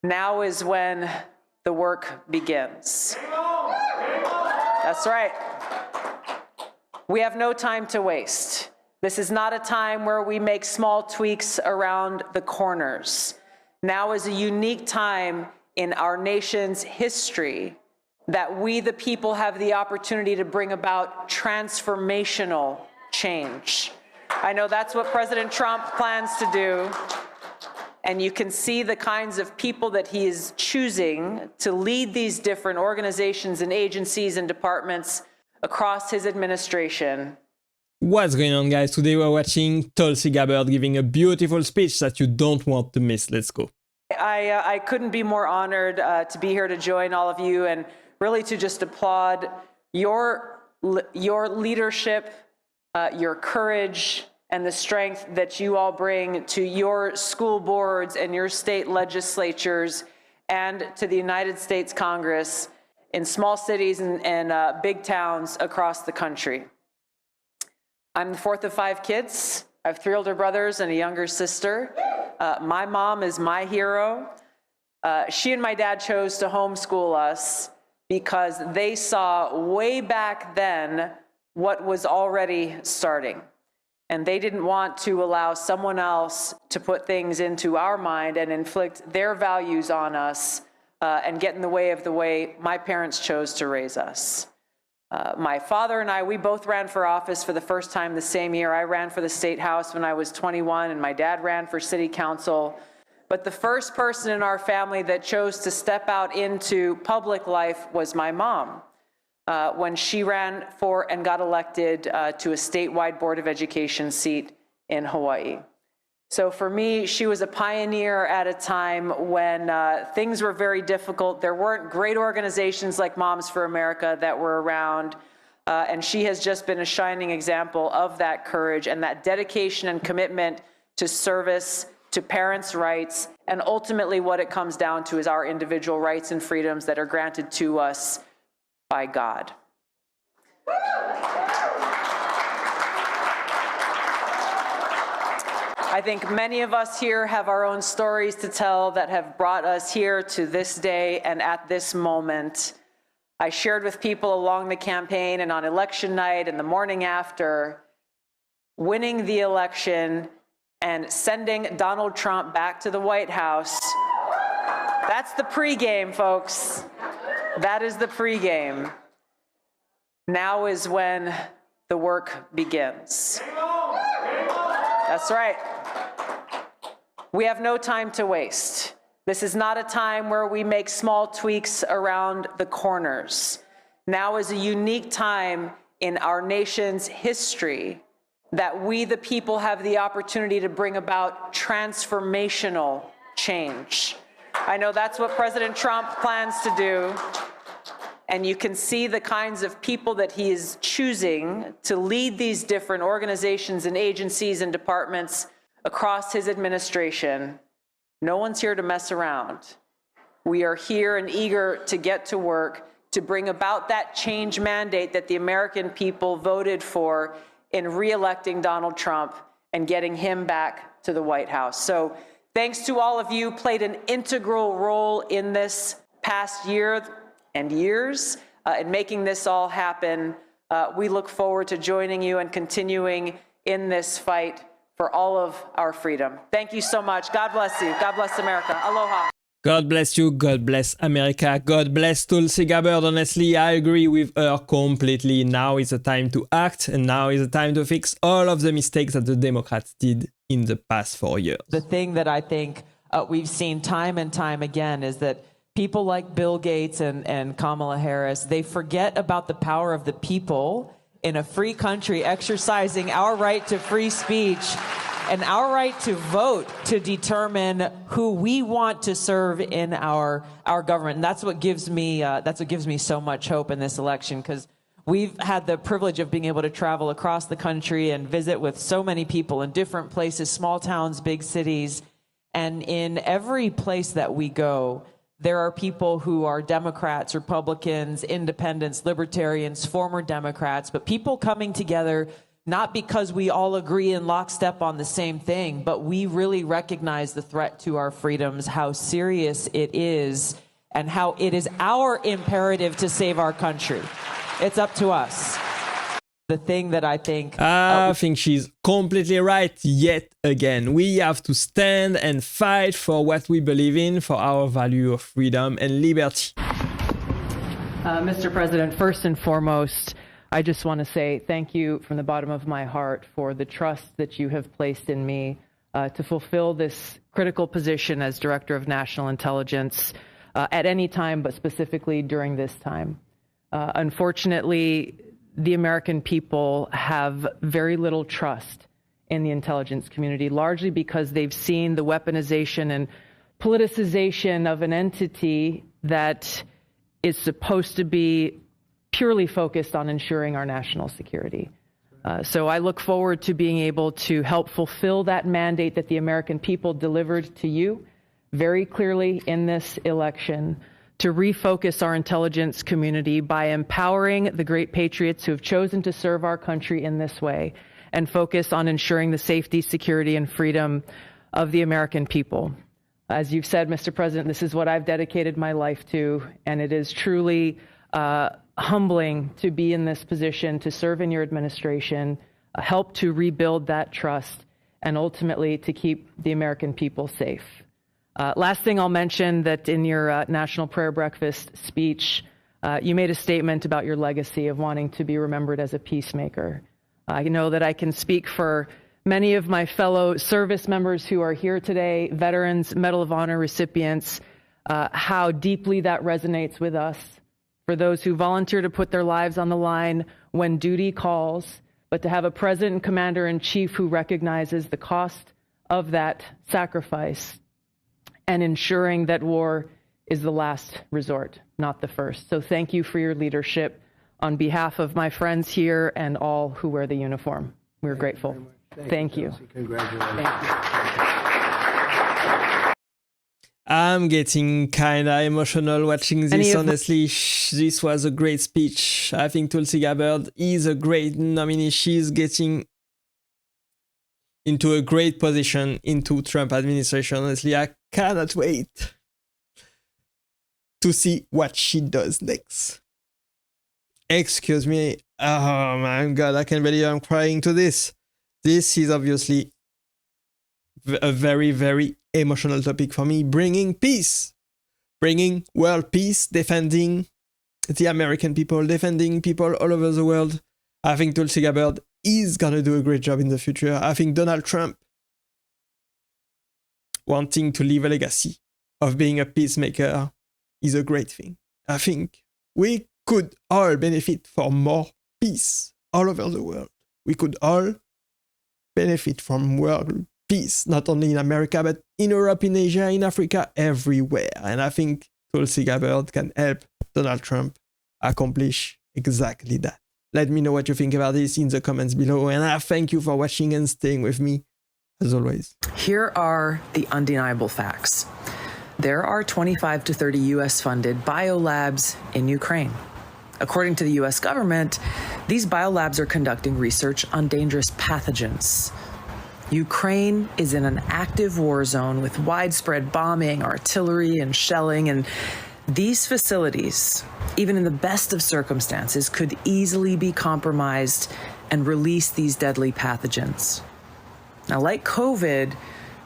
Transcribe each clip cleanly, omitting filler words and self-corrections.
Now is when the work begins. That's right. We have no time to waste. This is not a time where we make small tweaks around the corners. Now is a unique time in our nation's history that we, the people, have the opportunity to bring about transformational change. I know that's what President Trump plans to do. And you can see the kinds of people that he is choosing to lead these different organizations and agencies and departments across his administration. What's going on, guys? Today we're watching Tulsi Gabbard giving a beautiful speech that you don't want to miss. Let's go. I couldn't be more honored to be here to join all of you and really to just applaud your leadership, your courage, and the strength that you all bring to your school boards and your state legislatures and to the United States Congress in small cities and big towns across the country. I'm the fourth of 5 kids. I have 3 older brothers and a younger sister. My mom is my hero. She and my dad chose to homeschool us because they saw way back then what was already starting. And they didn't want to allow someone else to put things into our mind and inflict their values on us and get in the way of the way my parents chose to raise us. My father and I, we both ran for office for the first time the same year. I ran for the state house when I was 21, and my dad ran for city council. But the first person in our family that chose to step out into public life was my mom. When she ran for and got elected to a statewide Board of Education seat in Hawaii. So for me, she was a pioneer at a time when things were very difficult. There weren't great organizations like Moms for America that were around. And she has just been a shining example of that courage and that dedication and commitment to service, to parents' rights, and ultimately what it comes down to is our individual rights and freedoms that are granted to us by God. I think many of us here have our own stories to tell that have brought us here to this day and at this moment. I shared with people along the campaign and on election night and the morning after, winning the election and sending Donald Trump back to the White House. That's the pregame, folks. That is the pregame. Now is when the work begins. That's right. We have no time to waste. This is not a time where we make small tweaks around the corners. Now is a unique time in our nation's history that we, the people, have the opportunity to bring about transformational change. I know that's what President Trump plans to do. And you can see the kinds of people that he is choosing to lead these different organizations and agencies and departments across his administration. No one's here to mess around. We are here and eager to get to work to bring about that change mandate that the American people voted for in re-electing Donald Trump and getting him back to the White House. So thanks to all of you, played an integral role in this past year and years in making this all happen. We look forward to joining you and continuing in this fight for all of our freedom. Thank you so much. God bless you. God bless America. Aloha. God bless you, God bless America, God bless Tulsi Gabbard. Honestly, I agree with her completely. Now is the time to act, and now is the time to fix all of the mistakes that the Democrats did in the past 4 years. The thing that I think we've seen time and time again is that people like Bill Gates and Kamala Harris, they forget about the power of the people in a free country exercising our right to free speech and our right to vote to determine who we want to serve in our government. And that's what gives me so much hope in this election, because we've had the privilege of being able to travel across the country and visit with so many people in different places, small towns, big cities. And in every place that we go, there are people who are Democrats, Republicans, independents, libertarians, former Democrats, but people coming together not because we all agree in lockstep on the same thing, but we really recognize the threat to our freedoms, how serious it is, and how it is our imperative to save our country. It's up to us. The thing that I think she's completely right yet again. We have to stand and fight for what we believe in, for our value of freedom and liberty. Mr. President, first and foremost, I just want to say thank you from the bottom of my heart for the trust that you have placed in me to fulfill this critical position as Director of National Intelligence at any time, but specifically during this time. Unfortunately, the American people have very little trust in the intelligence community, largely because they've seen the weaponization and politicization of an entity that is supposed to be purely focused on ensuring our national security. So I look forward to being able to help fulfill that mandate that the American people delivered to you very clearly in this election, to refocus our intelligence community by empowering the great patriots who have chosen to serve our country in this way and focus on ensuring the safety, security, and freedom of the American people. As you've said, Mr. President, this is what I've dedicated my life to, and it is truly humbling to be in this position, to serve in your administration, help to rebuild that trust, and ultimately to keep the American people safe. Last thing I'll mention, that in your National Prayer Breakfast speech, you made a statement about your legacy of wanting to be remembered as a peacemaker. I know that I can speak for many of my fellow service members who are here today, veterans, Medal of Honor recipients, how deeply that resonates with us. For those who volunteer to put their lives on the line when duty calls, but to have a president and commander-in-chief who recognizes the cost of that sacrifice and ensuring that war is the last resort, not the first. So thank you for your leadership on behalf of my friends here and all who wear the uniform. We're grateful. Thank you. Congratulations. Thank you. I'm getting kinda emotional watching this, honestly. This was a great speech. I think Tulsi Gabbard is a great nominee. She's getting into a great position into Trump administration. Honestly, I cannot wait to see what she does next. Excuse me. Oh my God, I can't believe I'm crying to this. This is obviously a very, very emotional topic for me. Bringing peace, bringing world peace, defending the American people, defending people all over the world. I think Tulsi Gabbard is gonna do a great job in the future. I think Donald Trump wanting to leave a legacy of being a peacemaker is a great thing. I think we could all benefit from more peace all over the world. We could all benefit from world peace, not only in America, but in Europe, in Asia, in Africa, everywhere. And I think Tulsi Gabbard can help Donald Trump accomplish exactly that. Let me know what you think about this in the comments below. And I thank you for watching and staying with me, as always. Here are the undeniable facts. There are 25 to 30 U.S.-funded biolabs in Ukraine. According to the U.S. government, these biolabs are conducting research on dangerous pathogens. Ukraine is in an active war zone with widespread bombing, artillery, and shelling, and these facilities, even in the best of circumstances, could easily be compromised and release these deadly pathogens. Now, like COVID,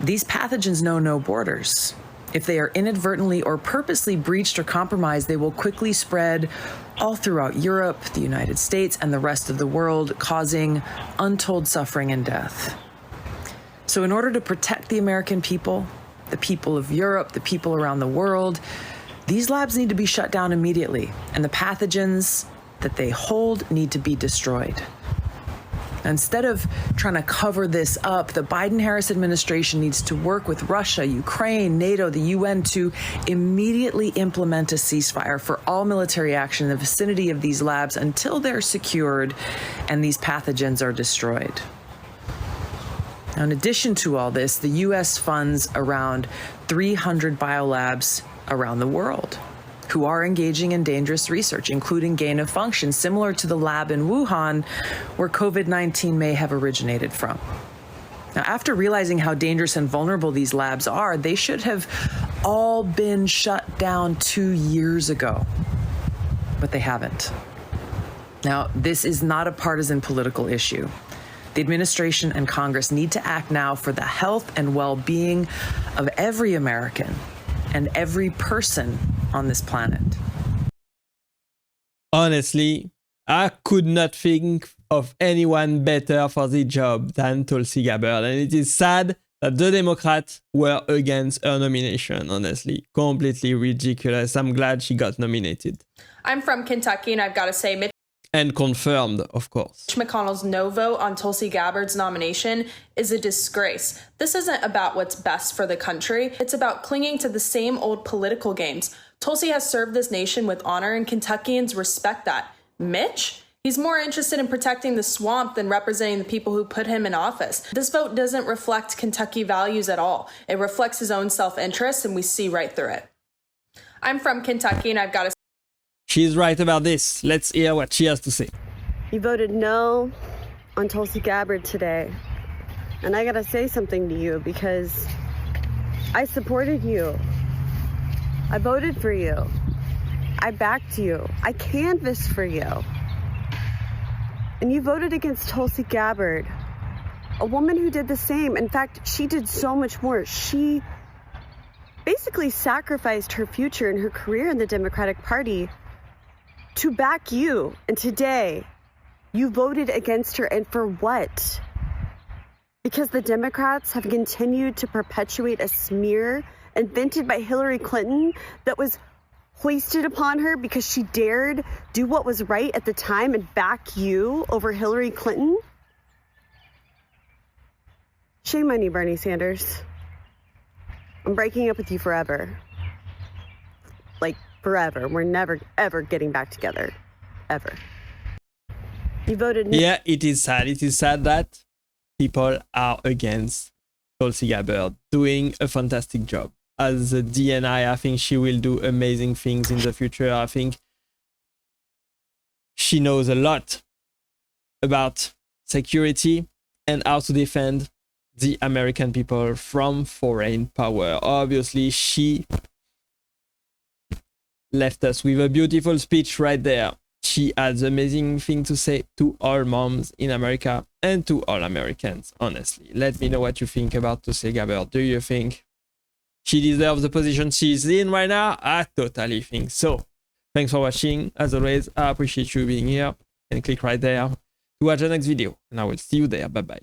these pathogens know no borders. If they are inadvertently or purposely breached or compromised, they will quickly spread all throughout Europe, the United States, and the rest of the world, causing untold suffering and death. So in order to protect the American people, the people of Europe, the people around the world, these labs need to be shut down immediately, and the pathogens that they hold need to be destroyed. Instead of trying to cover this up, the Biden-Harris administration needs to work with Russia, Ukraine, NATO, the UN to immediately implement a ceasefire for all military action in the vicinity of these labs until they're secured and these pathogens are destroyed. Now, in addition to all this, the U.S. funds around 300 biolabs around the world. who are engaging in dangerous research, including gain of function, similar to the lab in Wuhan, where COVID-19 may have originated from. Now, after realizing how dangerous and vulnerable these labs are, they should have all been shut down 2 years ago, but they haven't. Now, this is not a partisan political issue. The administration and Congress need to act now for the health and well-being of every American and every person on this planet. Honestly, I could not think of anyone better for the job than Tulsi Gabbard, and it is sad that the Democrats were against her nomination, honestly. Completely ridiculous. I'm glad she got nominated. I'm from Kentucky, and I've got to say, Mitch And confirmed, of course. McConnell's no vote on Tulsi Gabbard's nomination is a disgrace. This isn't about what's best for the country. It's about clinging to the same old political games. Tulsi has served this nation with honor, and Kentuckians respect that. Mitch? He's more interested in protecting the swamp than representing the people who put him in office. This vote doesn't reflect Kentucky values at all. It reflects his own self-interest, and we see right through it. I'm from Kentucky, and I've got to... She's right about this. Let's hear what she has to say. You voted no on Tulsi Gabbard today. And I gotta say something to you because I supported you. I voted for you. I backed you. I canvassed for you. And you voted against Tulsi Gabbard, a woman who did the same. In fact, she did so much more. She basically sacrificed her future and her career in the Democratic Party to back you. And today, you voted against her. And for what? Because the Democrats have continued to perpetuate a smear invented by Hillary Clinton that was hoisted upon her because she dared do what was right at the time and back you over Hillary Clinton? Shame on you, Bernie Sanders. I'm breaking up with you forever. Like, forever. We're never, ever getting back together. Ever. You voted no. Yeah, it is sad. It is sad that people are against Tulsi Gabbard doing a fantastic job. As a DNI, I think she will do amazing things in the future. I think she knows a lot about security and how to defend the American people from foreign power. Obviously, she left us with a beautiful speech right there. She has amazing thing to say to all moms in America and to all Americans, honestly. Let me know what you think about Tulsi Gabbard. Do you think she deserves the position she's in right now? I totally think so. Thanks for watching. As always, I appreciate you being here. And click right there to watch the next video. And I will see you there. Bye-bye.